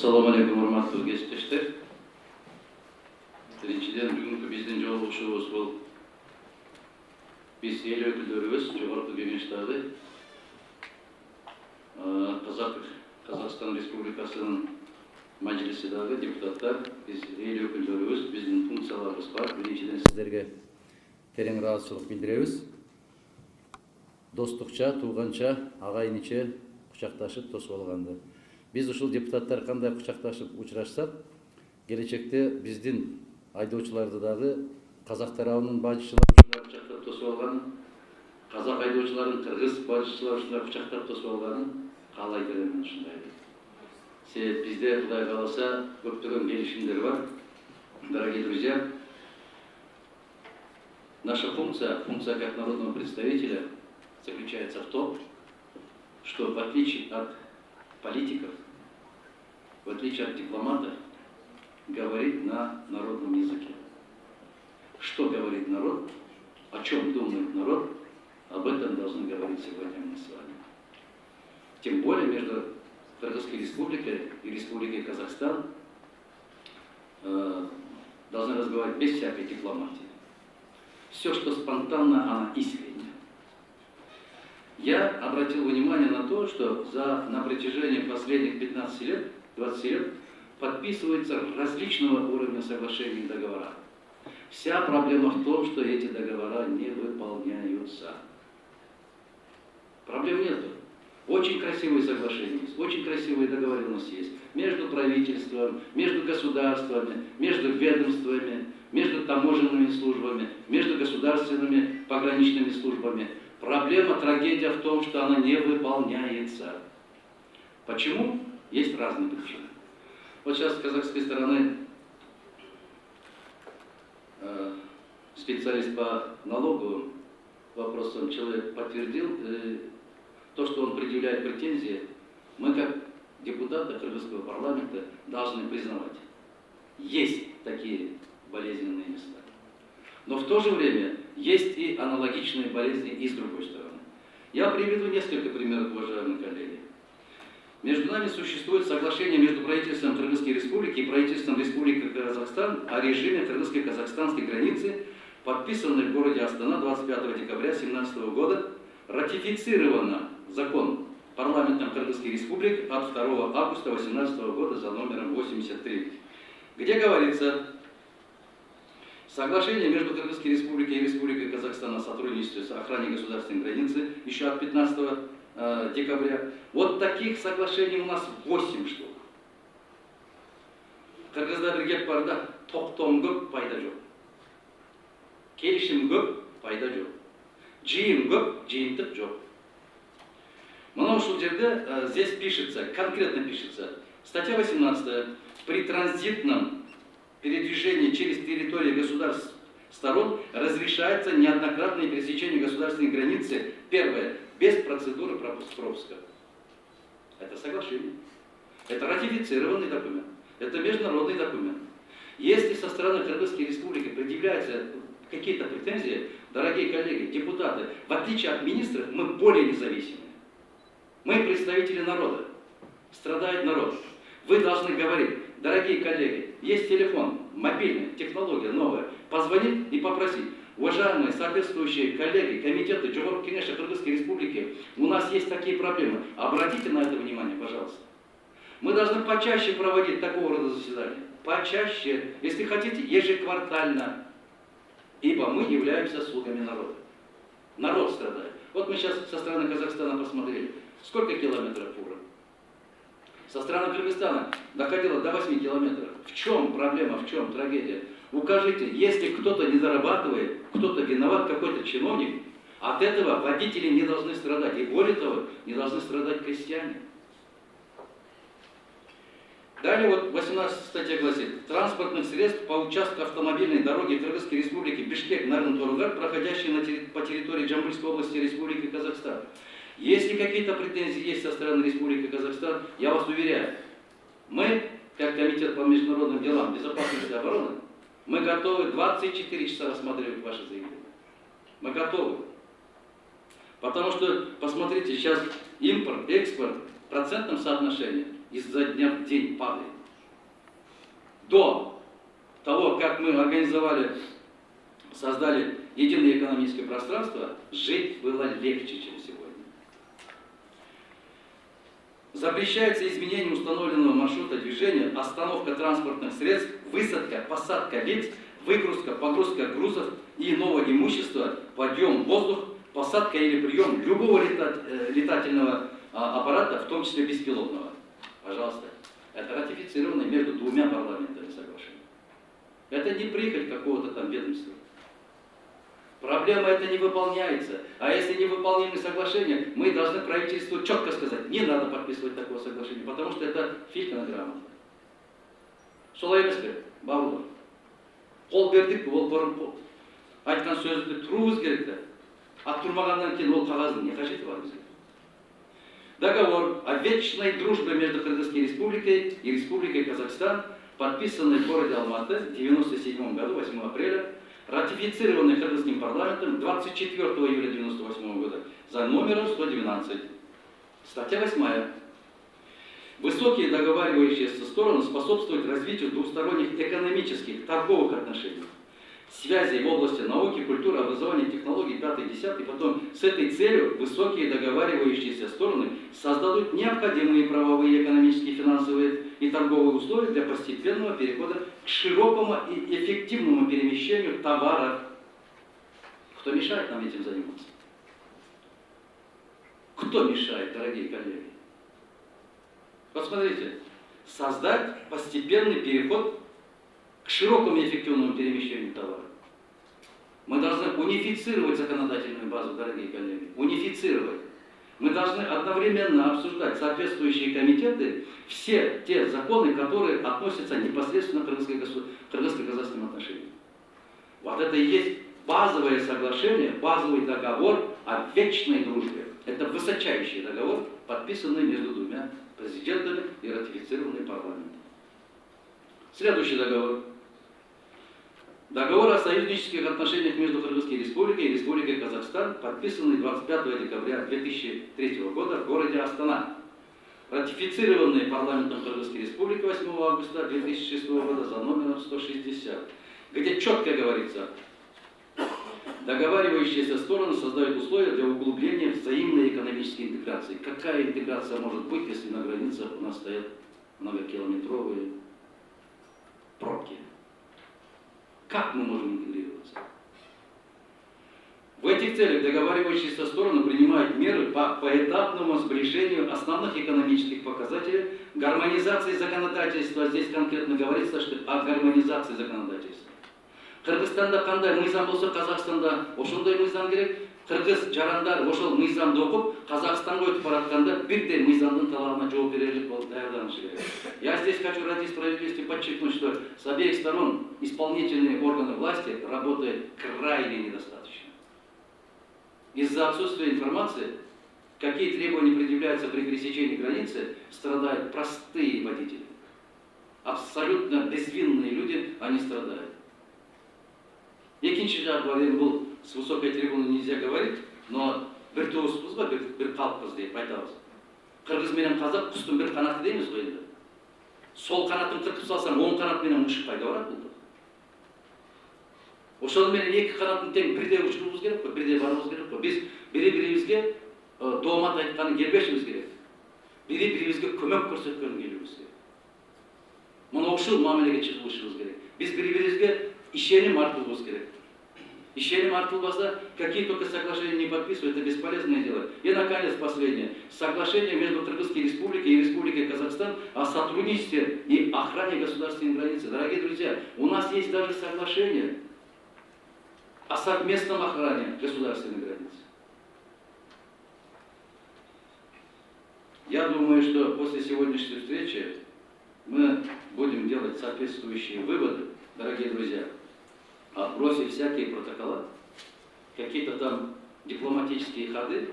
Assalamu alaikum урматтуу кесиптештер. Биринчиден бүгүнкү биздин жолугушуубуз бул биз эл өкүлдөрүбүз жогорку кеңештеги Казакстан Республикасынын Majlisidagi депутаттар, биз эл өкүлдөрүбүз, биздин функцияларыбыз бар. Биринчиден сиздерге терең ыраазычылык билдиребиз. Достукча, тууганча, агайын иче кучакташып тосуп алганды. Biz ушул депутаттар кандай кучакташып учурашсак, келечекте биздин айдоочуларды дагы казак тарабынын бажычылары кучактап тосуп алганын, казак айдоочуларын кыргыз бажычылары кучактап тосуп алганын каалайт элем ушундай. Себеп бизде Кудай кааласа көптөгөн келишимдер бар. Дорогие друзья, наша функция как народного представителя заключается в том, что в отличие от политиков, в отличие от дипломатов, говорит на народном языке. Что говорит народ, о чем думает народ, об этом должны говорить сегодня мы с вами. Тем более между Кыргызской республикой и Республикой Казахстан должны разговаривать без всякой дипломатии. Все, что спонтанно, она искренне. Я обратил внимание на то, что на протяжении последних 15 лет, 20 лет подписываются различного уровня соглашений и договора. Вся проблема в том, что эти договора не выполняются. Проблем нет. Очень красивые соглашения есть, очень красивые договоренности есть между правительством, между государствами, между ведомствами, между таможенными службами, между государственными пограничными службами. Проблема, трагедия в том, что она не выполняется. Почему? Есть разные причины. Вот сейчас с казахской стороны специалист по налоговым вопросам человек подтвердил то, что он предъявляет претензии, мы как депутаты Кыргызского парламента должны признавать. Есть такие болезненные места. Но в то же время есть и аналогичные болезни и с другой стороны. Я приведу несколько примеров, уважаемые коллеги. Между нами существует соглашение между правительством Кыргызской республики и правительством Республики Казахстан о режиме кыргызско-казахстанской границы, подписанное в городе Астана 25 декабря 2017 года, ратифицировано закон парламентом Кыргызской республики от 2 августа 2018 года за номером 83, где говорится: соглашение между Кыргызской республикой и Республикой Казахстан о сотрудничестве с охраной государственной границы еще от 15 декабря. Вот таких соглашений у нас 8 штук. Кыргызда бир кеп бар да, токтом көп, пайда жок. Келишим көп, пайда жок. Жыйын көп, жыйынтык жок. Мына ушул жерде здесь пишется, конкретно пишется, статья 18: при транзитном передвижении через территорию государств сторон разрешается неоднократное пересечение государственной границы, первое, без процедуры пропуска. Это соглашение. Это ратифицированный документ. Это международный документ. Если со стороны Кыргызской республики предъявляются какие-то претензии, дорогие коллеги, депутаты, в отличие от министров, мы более независимы. Мы представители народа. Страдает народ. Вы должны говорить: дорогие коллеги, есть телефон, мобильный, технология новая. Позвонить и попросить: уважаемые соответствующие коллеги, комитеты Жогорку Кеңеш Кыргызской республики, у нас есть такие проблемы. Обратите на это внимание, пожалуйста. Мы должны почаще проводить такого рода заседания. Почаще, если хотите, ежеквартально. Ибо мы являемся слугами народа. Народ страдает. Вот мы сейчас со стороны Казахстана посмотрели. Сколько километров фура? Со стороны Кыргызстана доходило до 8 километров. В чем проблема, в чем трагедия? Укажите, если кто-то не зарабатывает, кто-то виноват, какой-то чиновник, от этого водители не должны страдать. И более того, не должны страдать крестьяне. Далее вот 18 статья гласит: транспортных средств по участку автомобильной дороги Кыргызской республики Бишкек-Нарын-Торгар, проходящей по территории Жамбылской области Республики Казахстан. Если какие-то претензии есть со стороны Республики Казахстан, я вас уверяю, мы, как Комитет по международным делам, безопасности и обороны, мы готовы 24 часа рассматривать ваши заявления. Мы готовы. Потому что, посмотрите, сейчас импорт, экспорт процентном соотношении изо дня в день падает. До того, как мы организовали, создали единое экономическое пространство, жить было легче, чем сегодня. Запрещается изменение установленного маршрута движения, остановка транспортных средств, высадка, посадка лиц, выгрузка, погрузка грузов и иного имущества, подъем в воздух, посадка или прием любого летательного аппарата, в том числе беспилотного. Пожалуйста. Это ратифицировано между двумя парламентами соглашение. Это не прихоть какого-то там ведомства. Проблема это не выполняется. А если не выполнимы соглашения, мы должны правительству четко сказать, не надо подписывать такого соглашения, потому что это фильтр грамота. Солай емес пе, бауырлар. Қол бердік, ол бұрын айтқан сөзді тұруымыз керек. А тұрмағаннан кейін ол қағаздың не қажеті бар бізге? Договор о вечной дружбе между Кыргызской республикой и Республикой Казахстан, подписанный в городе Алматы в 1997 году, 8 апреля, ратифицированный Кыргызским парламентом 24 июля 1998 года за номером 112. Статья 8. Высокие договаривающиеся стороны способствуют развитию двусторонних экономических, торговых отношений, связей в области науки, культуры, образования, технологий, 5-10, и потом с этой целью высокие договаривающиеся стороны создадут необходимые правовые, экономические, финансовые и торговые условия для постепенного перехода к широкому и эффективному перемещению товаров. Кто мешает нам этим заниматься? Кто мешает, дорогие коллеги? Посмотрите, создать постепенный переход к широкому и эффективному перемещению товара. Мы должны унифицировать законодательную базу, дорогие коллеги, унифицировать. Мы должны одновременно обсуждать соответствующие комитеты все те законы, которые относятся непосредственно к кыргызско-казахским отношениям. Вот это и есть базовое соглашение, базовый договор о вечной дружбе. Это высочайший договор, подписанный между двумя президентами и ратифицированный парламентом. Следующий договор. Договор о союзнических отношениях между Кыргызской республикой и Республикой Казахстан, подписанный 25 декабря 2003 года в городе Астана. Ратифицированный парламентом Кыргызской республики 8 августа 2006 года за номером 160, где четко говорится, договаривающиеся стороны создают условия для углубления взаимной экономической интеграции. Какая интеграция может быть, если на границах у нас стоят многокилометровые пробки? Как мы можем интегрироваться? В этих целях договаривающиеся стороны принимают меры по поэтапному сближению основных экономических показателей, гармонизации законодательства. Здесь конкретно говорится, что о гармонизации законодательства. Кыргызстанда кандай мыйзам болсо, Казахстанда ошондой мыйзам керек. Кыргыз жарандар ошол мыйзамды окуп, Казахстанга өтүп баратканда бирдей мыйзамдын талабына жооп берерлик болуп даярданышы керек. Я здесь хочу ради справедливости подчеркнуть, что с обеих сторон исполнительные органы власти работают крайне недостаточно. Из-за отсутствия информации, какие требования предъявляются при пересечении границы, страдают простые водители. Абсолютно безвинные люди, они страдают. Екінші жағы бұл с высокой трибуны нельзя говорить, но бір туыспыз ба, бір қалыппыз деп айтамыз. Қырғыз менен қазақ құстың бір қанаты дейміз ғой енді. Сол қанатын қырқып салсаң, оң қанат менен ұшып қайда барады бұл? Ошоныменен екі қанатын тең бірде ұшуымыз керек қой, бірде баруымыз керек қой. Біз бири-биримизге доомат айтканын келбешimiz керек. Бири-биримизге көмөк көрсөткөнүн келүүбүз керек. Мына ушул мамилеге чыгышыбыз керек. Биз бири-биримизге ишеним артылыбыз керек. Ишеним артылбаса, какие только соглашения не подписывают, это бесполезное дело. И, наконец, последнее. Соглашение между Кыргызской республикой и Республикой Казахстан о сотрудничестве и охране государственной границы. Дорогие друзья, у нас есть даже соглашение о совместном охране государственной границы. Я думаю, что после сегодняшней встречи мы будем делать соответствующие выводы, дорогие друзья. Отбросив всякие протокола, какие-то там дипломатические ходы,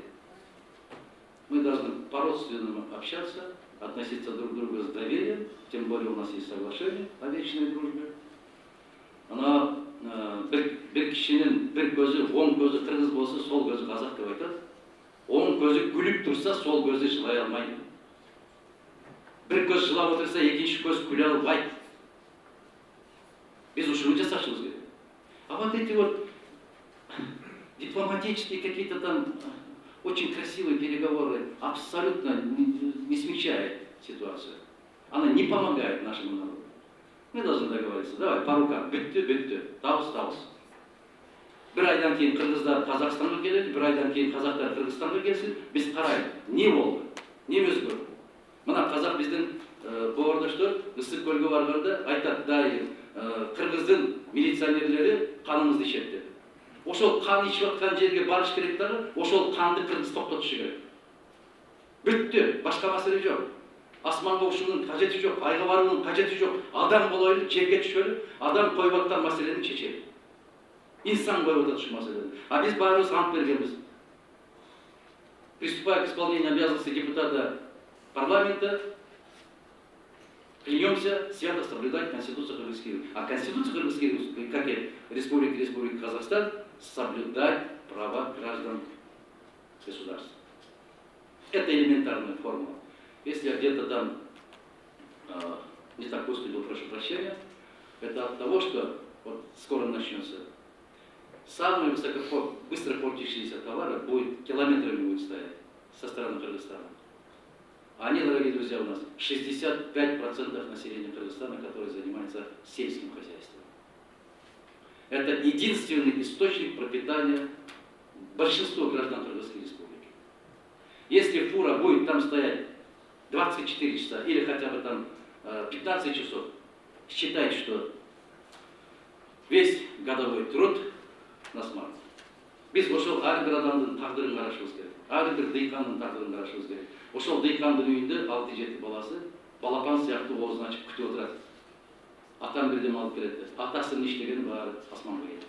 мы должны по-родственному общаться, относиться друг к другу с доверием, тем более у нас есть соглашение о вечной дружбе. Ана bir kişinin bir gözü, оң көзі қырғыз болса, сол көзі қазақ деп айтады. Оң көзі күліп тұрса, сол көзі жылай алмайды. Bir көз жылап отырса, екінші көз күле албайды. Біз ушуну жасашыбыз керек. А вот эти вот дипломатические какие-то там очень красивые переговоры абсолютно не смягчают ситуацию. Она не помогает нашему народу. Мы должны договориться. Давай, по рукам. Бүтті. Табыс. Bir aydan кейін қырғыздар Қазақстанға келеді, bir aydan кейін қазақтар Қырғызстанға келсін. Біз қарайық, не болды, не өзгерді. Мына қазақ біздің повардаштар ыстық көлге барғанда айтады, дайын қырғыздың милиционерлері қанымызды ішеді. Ошол қан ішіп жатқан жерге барыш керек дағы, ошол қанды қырғыз тоқтатышы керек. Бүтті, башқа мәселе жоқ. Асманға ұшудың қажеті жоқ, айға барудың қажеті жоқ. Адам болайлы, жерге түшелі, адам қойып жатқан мәселені шешеді. Инсан қойып жатқан мәселені. А біз бәріміз ант бергенбіз. Приступая к исполнению обязанностей депутата парламента, клянемся свято соблюдать Конституцию Кыргызской. А Конституция Кыргызской, как и Республики Казахстан, соблюдать права граждан государства. Это элементарная формула. Если я где-то там не так поступил, прошу прощения, это от того, что вот скоро начнется. Самые быстро портящиеся товары километрами будет стоять со стороны Кыргызстана. А они, дорогие друзья, у нас 65% населения Кыргызстана, которые занимаются сельским хозяйством. Это единственный источник пропитания большинства граждан Кыргызской республики. Если фура будет там стоять 24 часа или хотя бы там 15 часов, считайте, что весь годовой труд на смарт. Біз ошол әрбір адамдың тағдырын қарашыбыз керек. Әрбір дыйқанның тағдырын қарашыбыз керек. Ошол дыйқанның үйінде 6-7 баласы балапан сияқты оғызын ашып күтіп отырады. Атам бірден алып келеді. Атасының іштегені бары асманға келеді.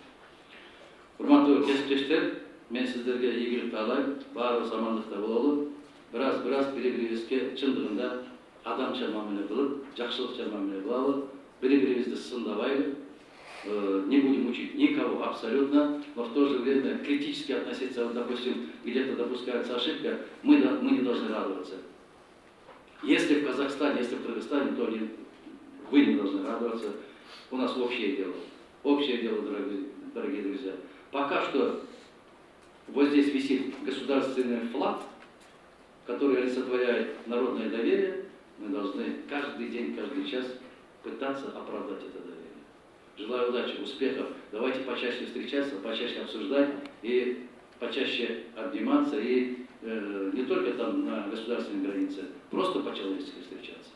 Құрметті кесіптештер, мен сіздерге игілік талаймын. Барлығы амандықта бололу. Біраз бір-бірімізге шындығында адамша мамиле қылып, жақсылықша мамиле қылалы, бір-бірімізді сындабайлы. Не будем учить никого абсолютно, но в то же время критически относиться, вот, допустим, где-то допускается ошибка, мы не должны радоваться. Если в Казахстане, если в Кыргызстане, то вы не должны радоваться. У нас общее дело. Общее дело, дорогие друзья. Пока что вот здесь висит государственный флаг, который олицетворяет народное доверие, мы должны каждый день, каждый час пытаться оправдать это доверие. Желаю удачи, успехов. Давайте почаще встречаться, почаще обсуждать и почаще обниматься. И не только там на государственной границе, просто по-человечески встречаться.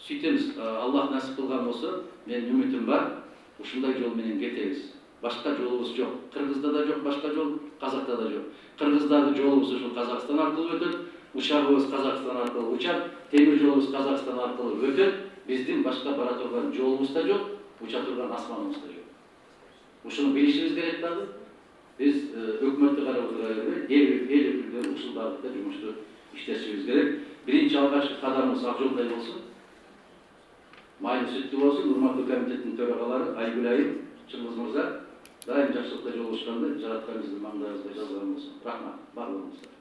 Сөйтеміз, Аллах насип қылған болса, мен үмітім бар, ушындай жол менен кетеміз. Башқа жолыбыз жоқ. Қырғызда да жоқ, башқа жол, Қазақта да жоқ. Қырғыздағы жолыбыз ушул Қазақстан арқылы өтеді, ұшағыбыз Қазақстан арқылы ұшады, темір жолыбыз Қазақстан арқылы өтеді. Біздің башқа бара тұрған жолымыз да жоқ. Уча тұрған асманымыз да жоқ. Ушуну билишибиз керек дагы. Биз өкмөттү карап отура бербей, эл өкүлдөрү ушул багытта жумушту иштешибиз керек. Биринчи алгачкы кадамыбыз ак жолдой болсун. Майлы сүттүү болсун. Урматтуу комитеттин төрагалары Айгүл айым, Чыңгыз мырза дайым жакшылыкта жолугушканды жараткан биздин маңдайыбызга жазган болсун. Рахмат барлыгыңызга.